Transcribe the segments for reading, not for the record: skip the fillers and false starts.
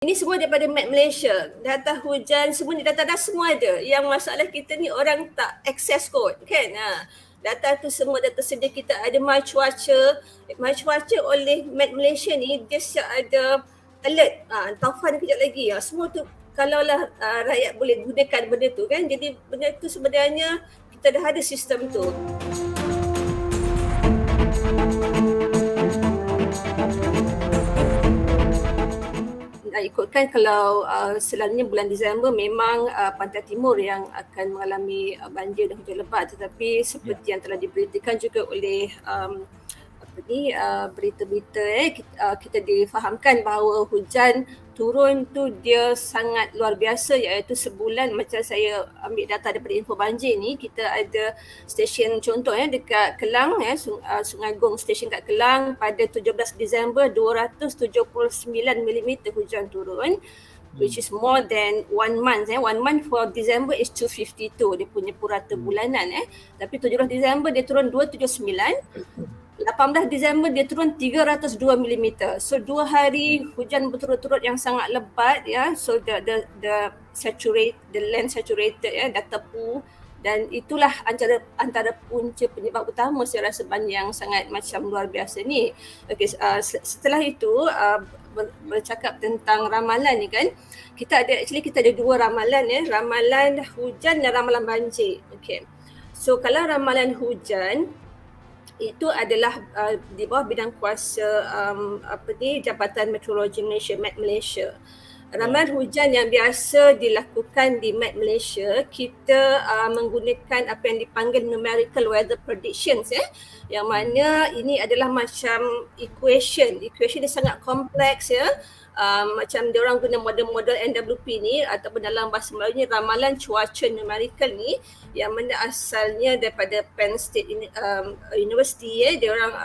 Ini semua daripada Met Malaysia. Data hujan, semua ni data semua ada. Yang masalah kita ni orang tak access kot kan. Data tu semua dah tersedia. Kita ada my cuaca. My cuaca oleh Met Malaysia ni dia siap ada alert. Taufan kejap lagi. Semua tu kalaulah rakyat boleh gunakan benda tu kan. Jadi benda tu sebenarnya kita dah ada sistem tu. Ikutkan kalau selalunya bulan Disember memang Pantai Timur yang akan mengalami banjir dan hujan lebat, tetapi seperti yang telah diberitakan juga oleh berita-berita kita difahamkan bahawa hujan turun tu dia sangat luar biasa, iaitu sebulan. Macam saya ambil data daripada info banjir ni, kita ada stesen contoh dekat Kelang, Sungai Gong stesen kat Kelang pada 17 Disember 279 mm hujan turun, which is more than 1 month. 1 month for December is 252 dia punya purata bulanan. Tapi 17 Disember dia turun 279. 18 Disember dia turun 302 mm. So 2 hari hujan berturut-turut yang sangat lebat So the land saturated dah tepu, dan itulah antara punca penyebab utama saya rasa banjir yang sangat macam luar biasa ni. Setelah itu bercakap tentang ramalan ni kan, kita ada dua ramalan ramalan hujan dan ramalan banjir. So kalau ramalan hujan itu adalah di bawah bidang kuasa Jabatan Meteorologi Malaysia, Met Malaysia. Ramalan hujan yang biasa dilakukan di Met Malaysia, kita menggunakan apa yang dipanggil numerical weather predictions, yang mana ini adalah macam equation dia sangat kompleks macam diorang guna model-model NWP ni, ataupun dalam bahasa Melayu ni ramalan cuaca numerical ni, yang mana asalnya daripada Penn State University. Diorang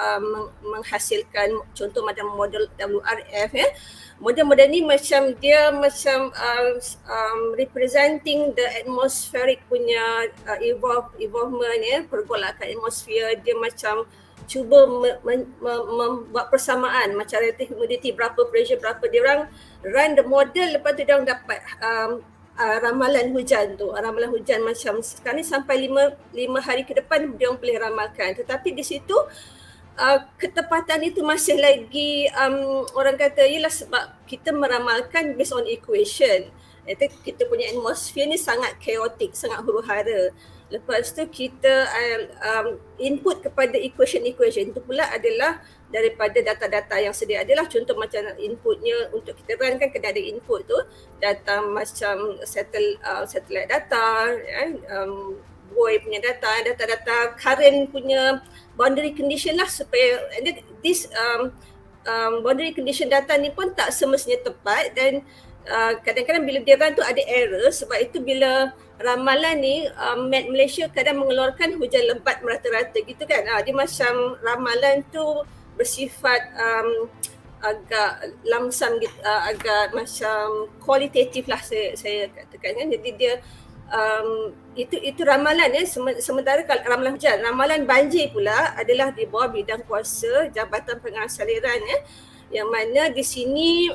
menghasilkan contoh macam model WRF. Model-model ni macam dia representing the atmospheric punya evolvement, pergolakan atmosfer. Dia macam cuba membuat persamaan macam relative humidity berapa, pressure berapa. Dia orang run the model, lepas tu dia orang dapat ramalan hujan tu. Ramalan hujan macam sekarang ni sampai 5 hari ke depan dia orang boleh ramalkan. Tetapi di situ ketepatan itu masih lagi orang kata ialah sebab kita meramalkan based on equation. Kita punya atmosfer ni sangat chaotic, sangat huru-hara. Lepas tu kita input kepada equation itu pula adalah daripada data-data yang sedia adalah. Contoh macam inputnya untuk kita run kan kena ada input tu, data macam satellite data, buoy punya data current punya boundary condition lah, supaya this boundary condition data ni pun tak semestinya tepat, dan kadang-kadang bila dia run tu ada error. Sebab itu bila ramalan ni Met Malaysia kadang mengeluarkan hujan lebat merata-rata gitu kan. Dia macam ramalan tu bersifat agak lamsam gitu, agak macam kualitatif lah saya katakan kan. Jadi dia itu ramalan sementara kalau ramalan hujan, ramalan banjir pula adalah di bawah bidang kuasa Jabatan Pengarah Saliran yang mana di sini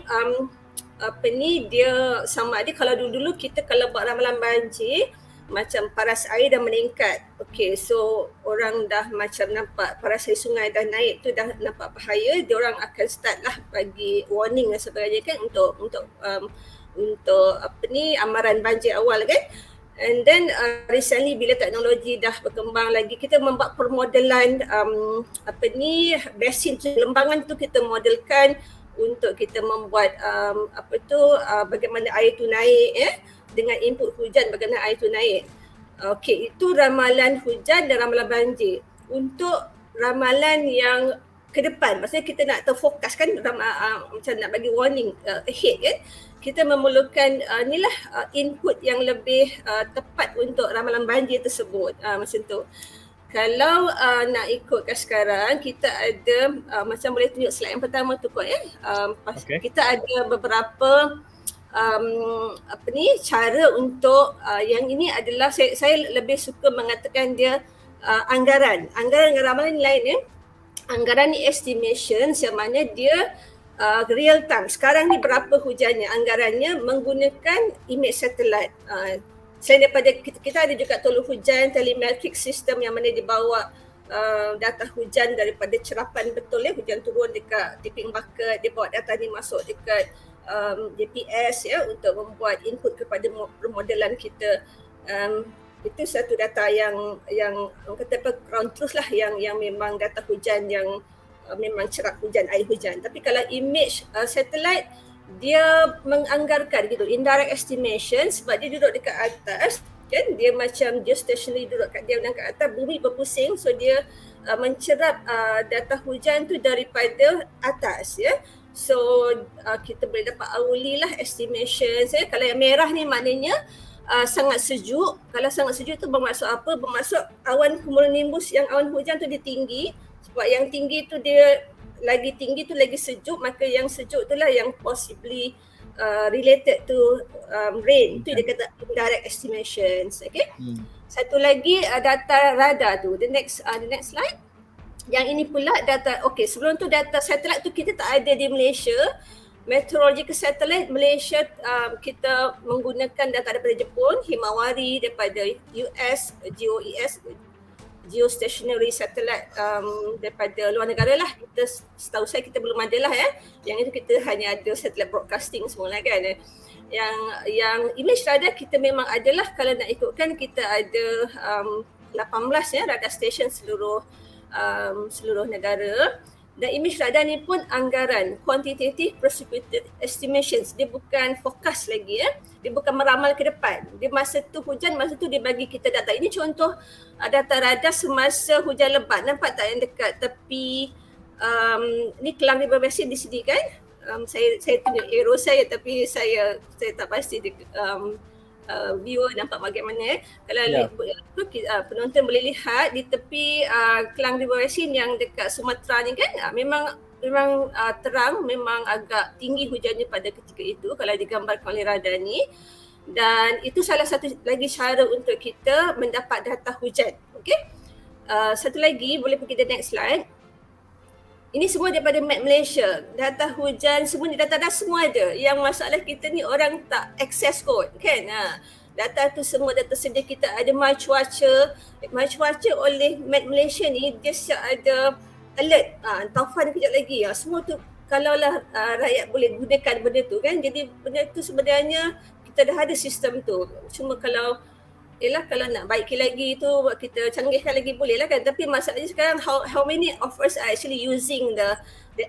dia sama ada kalau dulu kita kalau buat ramalan banjir macam paras air dah meningkat. So orang dah macam nampak paras air sungai dah naik tu, dah nampak bahaya, dia orang akan start lah bagi warning dan sebagainya kan, untuk amaran banjir awal kan. And then recently bila teknologi dah berkembang lagi, kita membuat permodelan basin lembangan tu kita modelkan untuk kita membuat bagaimana air tu naik dengan input hujan, bagaimana air tu naik. Itu ramalan hujan dan ramalan banjir. Untuk ramalan yang ke depan, maksudnya kita nak terfokus kan, macam nak bagi warning ahead kan, kita memerlukan input yang lebih tepat untuk ramalan banjir tersebut. Macam tu. Kalau nak ikutkan sekarang, kita ada macam boleh tunjuk slide yang pertama tu kot Kita ada beberapa cara untuk yang ini adalah saya lebih suka mengatakan dia anggaran dengan ramalan lain Anggaran ni estimation, yang mana dia real time. Sekarang ni berapa hujannya, anggarannya menggunakan image satelit. Selain daripada kita ada juga tolong hujan telemetric system yang mana dibawa data hujan daripada cerapan betul ya, hujan turun dekat tipping bucket, dia bawa data ni masuk dekat GPS ya untuk membuat input kepada permodelan kita. Itu satu data yang kata apa, ground truth lah, yang memang data hujan yang memang cerap hujan, air hujan. Tapi kalau image satellite, dia menganggarkan gitu, indirect estimation, sebab dia duduk dekat atas kan, dia macam geostationary duduk kat dia dan kat atas, bumi berpusing, so dia mencerap data hujan tu daripada atas ya. So kita boleh dapat hourly lah estimations ya. Kalau yang merah ni maknanya sangat sejuk. Kalau sangat sejuk tu bermaksud apa? Bermaksud awan cumulonimbus yang awan hujan tu dia tinggi. Sebab yang tinggi tu dia lagi tinggi tu lagi sejuk, maka yang sejuk tu lah yang possibly related to rain. Itu dia kata indirect estimations. Okay. Satu lagi data radar tu. The next slide. Yang ini pula data, okay, sebelum tu data satelit tu kita tak ada di Malaysia. Meteorological satellite Malaysia kita menggunakan data daripada Jepun, Himawari daripada US, GOES, geostationary satellite daripada luar negara lah. Kita setahu saya kita belum ada lah ya. Yang itu kita hanya ada satellite broadcasting semua lah kan. Yang image radar kita memang adalah, kalau nak ikutkan kita ada 18 ya radar station seluruh negara. Dan image radar ni pun anggaran, quantitative precipitation estimations. Dia bukan forecast lagi ya. Dia bukan meramal ke depan. Dia masa tu hujan, masa tu dia bagi kita data. Ini contoh data radar semasa hujan lebat. Nampak tak yang dekat tepi ni Kelang River Basin di sini kan? Saya tunjuk arrow saya, tapi saya tak pasti viewer nampak bagaimana. Kalau penonton boleh lihat di tepi Kelang River Basin yang dekat Sumatera ni kan, memang terang, memang agak tinggi hujannya pada ketika itu kalau digambarkan oleh radar ni. Dan itu salah satu lagi cara untuk kita mendapat data hujan. Okey. Satu lagi, boleh pergi ke next slide. Ini semua daripada Map Malaysia. Data hujan, semua ni data semua ada. Yang masalah kita ni orang tak access kod kan. Data tu semua dah tersedia, kita ada my cuaca. My cuaca oleh Map Malaysia ni dia siap ada alert. Taufan kejap lagi. Semua tu kalaulah rakyat boleh gunakan benda tu kan. Jadi benda tu sebenarnya kita dah ada sistem tu. Cuma kalau kalau nak baiki lagi tu kita canggihkan lagi boleh lah kan. Tapi masalahnya sekarang how many of us are actually using the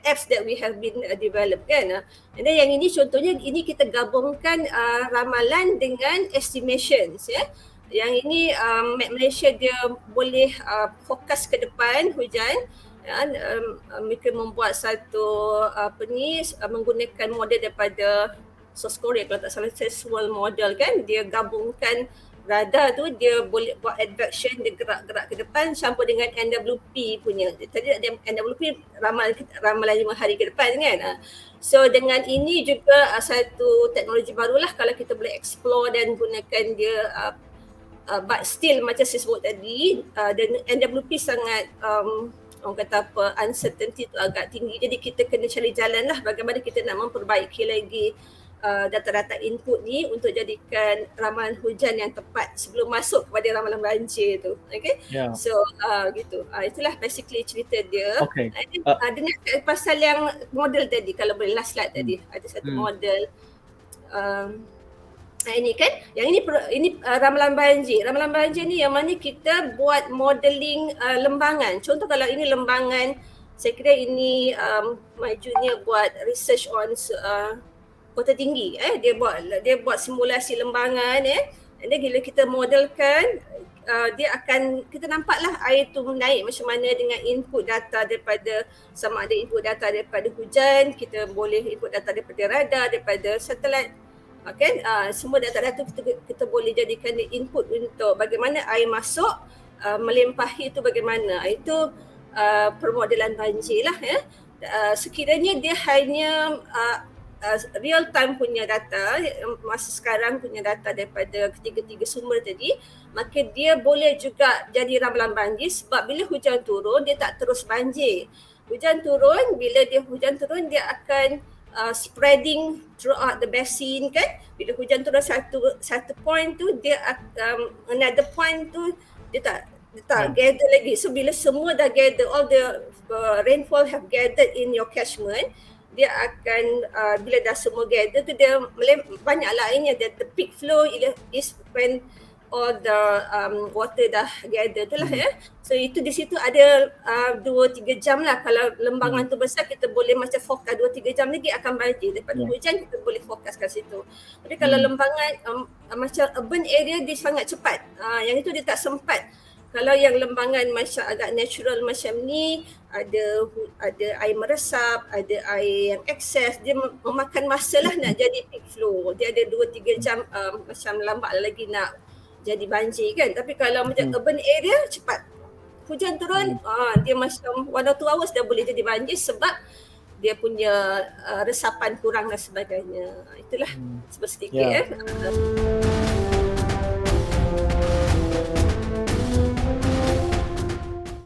apps that we have been developed kan. And then yang ini contohnya, ini kita gabungkan ramalan dengan estimations ya. Yang ini Map Malaysia dia boleh fokus ke depan hujan. Mereka membuat satu menggunakan model daripada South Korea kalau tak salah, visual model kan. Dia gabungkan radar tu, dia boleh buat advection, dia gerak-gerak ke depan campur dengan NWP punya. Tadi ada NWP ramalan 5 hari ke depan kan. So dengan ini juga satu teknologi barulah kalau kita boleh explore dan gunakan dia, but still macam saya sebut tadi, dan NWP sangat orang kata apa, uncertainty tu agak tinggi. Jadi kita kena cari jalan lah bagaimana kita nak memperbaiki lagi data-data input ni untuk jadikan ramalan hujan yang tepat sebelum masuk kepada ramalan banjir tu. Okay? Yeah. So gitu. Itulah basically cerita dia. Okay. Dengan pasal yang model tadi, kalau boleh last slide tadi, ada satu model. Ini kan, yang ini ramalan banjir. Ramalan banjir ni yang mana kita buat modeling lembangan. Contoh kalau ini lembangan, saya kira ini my junior buat research on Kota Tinggi. Dia buat simulasi lembangan and then bila kita modelkan, dia akan, kita nampaklah air tu naik macam mana dengan input data daripada, sama ada input data daripada hujan, kita boleh input data daripada radar, daripada satelit. Okay? Semua data-data kita boleh jadikan input untuk bagaimana air masuk, melimpahi itu bagaimana. Itu permodelan banjir lah ya. Sekiranya dia hanya real time punya data, masa sekarang punya data daripada ketiga-tiga sumber tadi, maka dia boleh juga jadi ramalan banjir sebab bila hujan turun dia tak terus banjir. Hujan turun, bila hujan turun dia akan spreading throughout the basin kan. Bila hujan turun satu point tu, dia another point tu dia tak gather lagi. So bila semua dah gather, all the rainfall have gathered in your catchment, dia akan bila dah semua gather tu dia banyak lainnya. The peak flow is when all the water dah gather tu lah ya. So itu di situ ada 2-3 jam lah. Kalau lembangan tu besar, kita boleh macam forecast 2-3 jam lagi akan banjir. Daripada hujan kita boleh forecast kat situ. Tapi kalau lembangan macam urban area dia sangat cepat. Yang itu dia tak sempat. Kalau yang lembangan macam agak natural macam ni, ada air meresap, ada air yang excess, dia memakan masa lah nak jadi peak flow. Dia ada 2-3 jam macam lambat lagi nak jadi banjir kan. Tapi kalau macam urban area, cepat. Hujan turun, dia macam 1 or 2 hours dah boleh jadi banjir sebab dia punya resapan kurang dan sebagainya. Itulah sedikit